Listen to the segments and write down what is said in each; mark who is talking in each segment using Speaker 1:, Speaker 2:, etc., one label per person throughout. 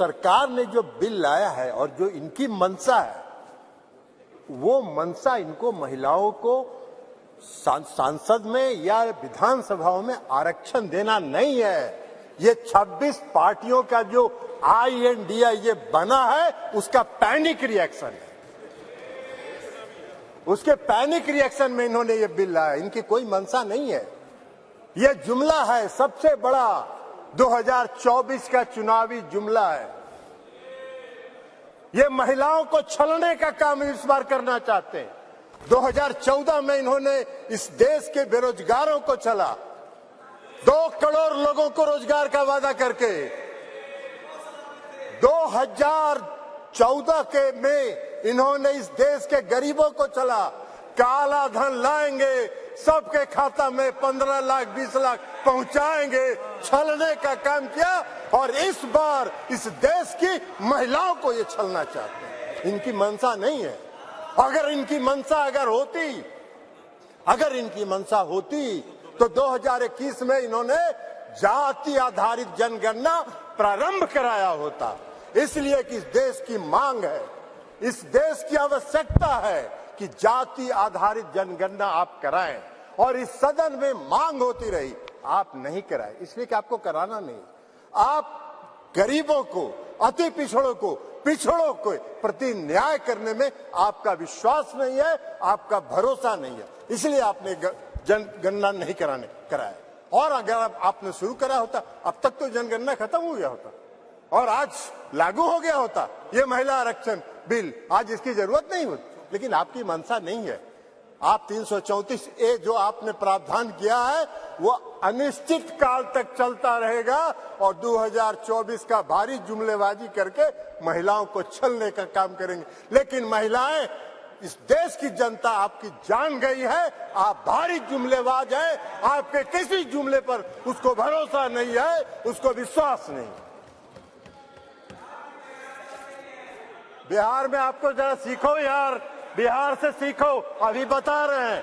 Speaker 1: सरकार ने जो बिल लाया है और जो इनकी मंशा है, वो मंशा इनको महिलाओं को सांसद में या विधानसभाओं में आरक्षण देना नहीं है। ये 26 पार्टियों का जो INDI ये बना है, उसका पैनिक रिएक्शन है। उसके पैनिक रिएक्शन में इन्होंने ये बिल लाया। इनकी कोई मंशा नहीं है। ये जुमला है, सबसे बड़ा 2024 का चुनावी जुमला है। ये महिलाओं को छलने का काम इस बार करना चाहते हैं। 2014 में इन्होंने इस देश के बेरोजगारों को छला, 2 करोड़ लोगों को रोजगार का वादा करके। 2014 के में इन्होंने इस देश के गरीबों को छला, काला धन लाएंगे, सबके खाता में 15 लाख 20 लाख पहुंचाएंगे, छलने का काम किया। और इस बार इस देश की महिलाओं को ये छलना चाहते हैं। इनकी मंशा नहीं है। अगर इनकी मंशा होती तो 2021 में इन्होंने जाति आधारित जनगणना प्रारंभ कराया होता। इसलिए कि इस देश की मांग है, इस देश की आवश्यकता है कि जाति आधारित जनगणना आप कराएं। और इस सदन में मांग होती रही, आप नहीं कराए, इसलिए कि आपको कराना नहीं। आप गरीबों को, अति पिछड़ों को प्रति न्याय करने में आपका विश्वास नहीं है, आपका भरोसा नहीं है, इसलिए आपने जनगणना नहीं कराया। और अगर आपने शुरू करा होता, अब तक तो जनगणना खत्म हो गया होता और आज लागू हो गया होता ये महिला आरक्षण बिल। आज इसकी जरूरत नहीं होती, लेकिन आपकी मंशा नहीं है। आप 334A जो आपने प्रावधान किया है, वो अनिश्चित काल तक चलता रहेगा और 2024 का भारी जुमलेबाजी करके महिलाओं को छलने का काम करेंगे। लेकिन महिलाएं, इस देश की जनता आपकी जान गई है, आप भारी जुमलेबाज हैं। आपके किसी जुमले पर उसको भरोसा नहीं है, उसको विश्वास नहीं। बिहार में आपको जरा सीखो यार, बिहार से सीखो। अभी बता रहे हैं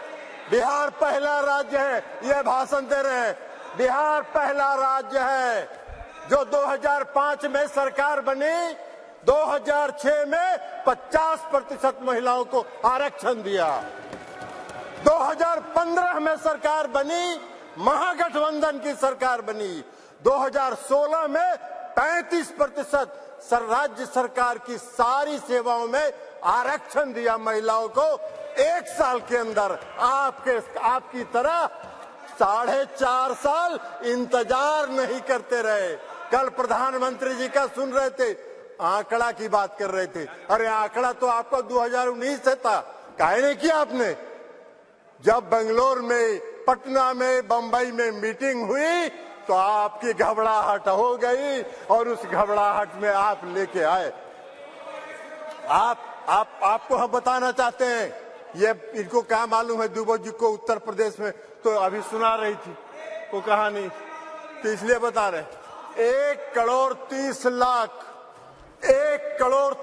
Speaker 1: बिहार पहला राज्य है, ये भाषण दे रहे हैं। बिहार पहला राज्य है जो 2005 में सरकार बनी, 2006 में 50% महिलाओं को आरक्षण दिया। 2015 में सरकार बनी, महागठबंधन की सरकार बनी। 2016 में 35% राज्य सरकार की सारी सेवाओं में आरक्षण दिया महिलाओं को। 1 साल के अंदर आपकी तरह 4.5 साल इंतजार नहीं करते रहे। कल प्रधानमंत्री जी का सुन रहे थे, आंकड़ा की बात कर रहे थे। अरे आंकड़ा तो आपको 2019 से था, काहे नहीं किया आपने? जब बेंगलोर में, पटना में, बंबई में मीटिंग हुई तो आपकी घबराहट हो गई और उस घबराहट में आप लेके आए। आपको हम बताना चाहते हैं, ये इनको क्या मालूम है दुबे जी को उत्तर प्रदेश में तो अभी सुना रही थी वो कहानी, तो इसलिए बता रहे। 1 करोड़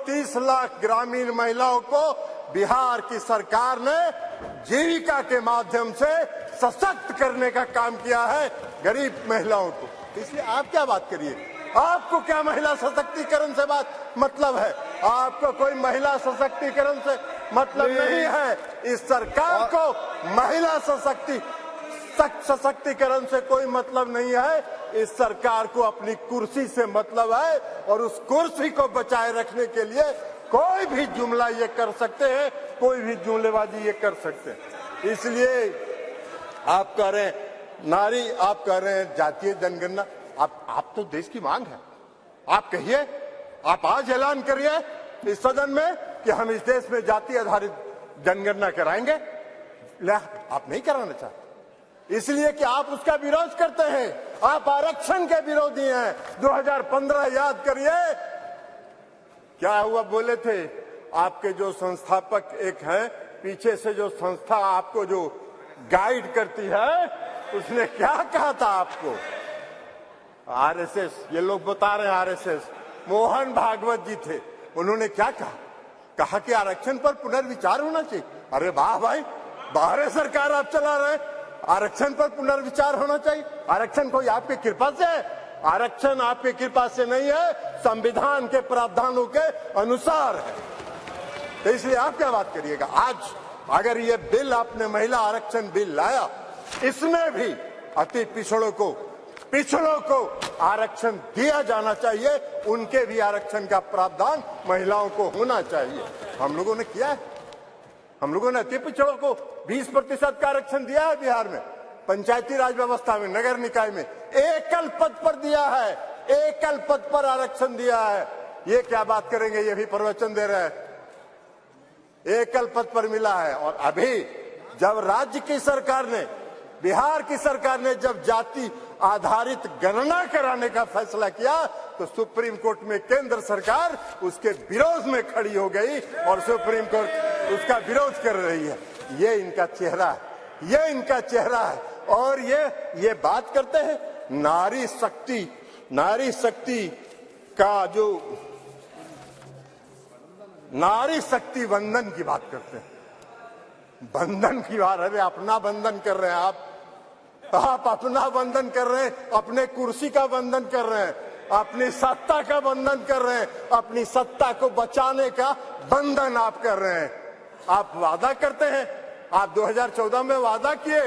Speaker 1: 30 लाख ग्रामीण महिलाओं को बिहार की सरकार ने जीविका के माध्यम से सशक्त करने का काम किया है, गरीब महिलाओं को। इसलिए आप क्या बात करिए, आपको क्या महिला सशक्तिकरण से मतलब है? आपको कोई महिला सशक्तिकरण से मतलब नहीं है। इस सरकार को महिला सशक्तिकरण से कोई मतलब नहीं है। इस सरकार को अपनी कुर्सी से मतलब है और उस कुर्सी को बचाए रखने के लिए कोई भी जुमला ये कर सकते हैं, कोई भी जुमलेबाजी ये कर सकते हैं। इसलिए आप कह रहे हैं नारी, आप कह रहे हैं जातीय जनगणना। आप तो देश की मांग है, आप कहिए, आप आज ऐलान करिए इस सदन में कि हम इस देश में जाति आधारित जनगणना कराएंगे। आप नहीं कराना चाहते, इसलिए कि आप उसका विरोध करते हैं। आप आरक्षण के विरोधी हैं। 2015 याद करिए क्या हुआ, बोले थे आपके जो संस्थापक एक हैं, पीछे से जो संस्था आपको जो गाइड करती है, उसने क्या कहा था आपको? RSS, ये लोग बता रहे हैं RSS, मोहन भागवत जी थे। उन्होंने क्या कहा कि आरक्षण पर पुनर्विचार होना चाहिए। अरे वाह भाई, बाहर सरकार आप चला रहे हैं, आरक्षण पर पुनर्विचार होना चाहिए। आरक्षण कोई आपकी कृपा से है? आरक्षण आपकी कृपा से नहीं है, संविधान के प्रावधानों के अनुसार है। तो इसलिए आप क्या बात करिएगा? आज अगर ये बिल आपने महिला आरक्षण बिल लाया, इसमें भी अति पिछड़ों को आरक्षण दिया जाना चाहिए, उनके भी आरक्षण का प्रावधान महिलाओं को होना चाहिए। हम लोगों ने किया है, हम लोगों ने अति पिछड़ों को 20% का आरक्षण दिया है बिहार में, पंचायती राज व्यवस्था में, नगर निकाय में एकल पद पर दिया है, एकल पद पर आरक्षण दिया है। ये क्या बात करेंगे? ये भी प्रवचन दे रहे हैं, एकल पद पर मिला है। और अभी जब राज्य की सरकार ने, बिहार की सरकार ने जब जाति आधारित गणना कराने का फैसला किया, तो सुप्रीम कोर्ट में केंद्र सरकार उसके विरोध में खड़ी हो गई और सुप्रीम कोर्ट उसका विरोध कर रही है। ये इनका चेहरा है, ये इनका चेहरा है। और ये बात करते हैं नारी शक्ति का, जो नारी शक्ति वंदन की बात करते हैं, बंधन की बात। अरे अपना बंधन कर रहे हैं आप अपना बंधन कर रहे हैं, अपने कुर्सी का बंधन कर रहे हैं, अपनी सत्ता का बंधन कर रहे हैं, अपनी सत्ता को बचाने का बंधन आप कर रहे हैं। आप वादा करते हैं, आप 2014 में वादा किए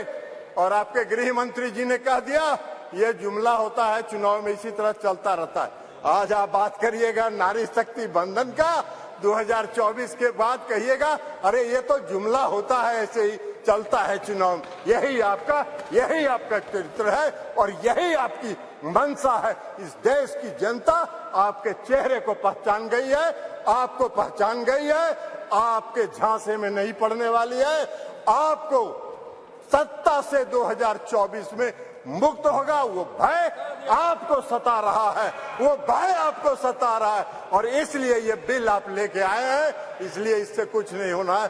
Speaker 1: और आपके गृह मंत्री जी ने कह दिया ये जुमला होता है, चुनाव में इसी तरह चलता रहता है। आज आप बात करिएगा नारी शक्ति बंधन का, 2024 के बाद कहिएगा अरे ये तो जुमला होता है, ऐसे ही चलता है चुनाव। यही आपका चरित्र है और यही आपकी मंशा है। इस देश की जनता आपके चेहरे को पहचान गई है, आपको पहचान गई है, आपके झांसे में नहीं पड़ने वाली है। आपको सत्ता से 2024 में मुक्त होगा। वो भय आपको सता रहा है, वो भय आपको सता रहा है और इसलिए ये बिल आप लेके आए हैं, इसलिए इससे कुछ नहीं होना है।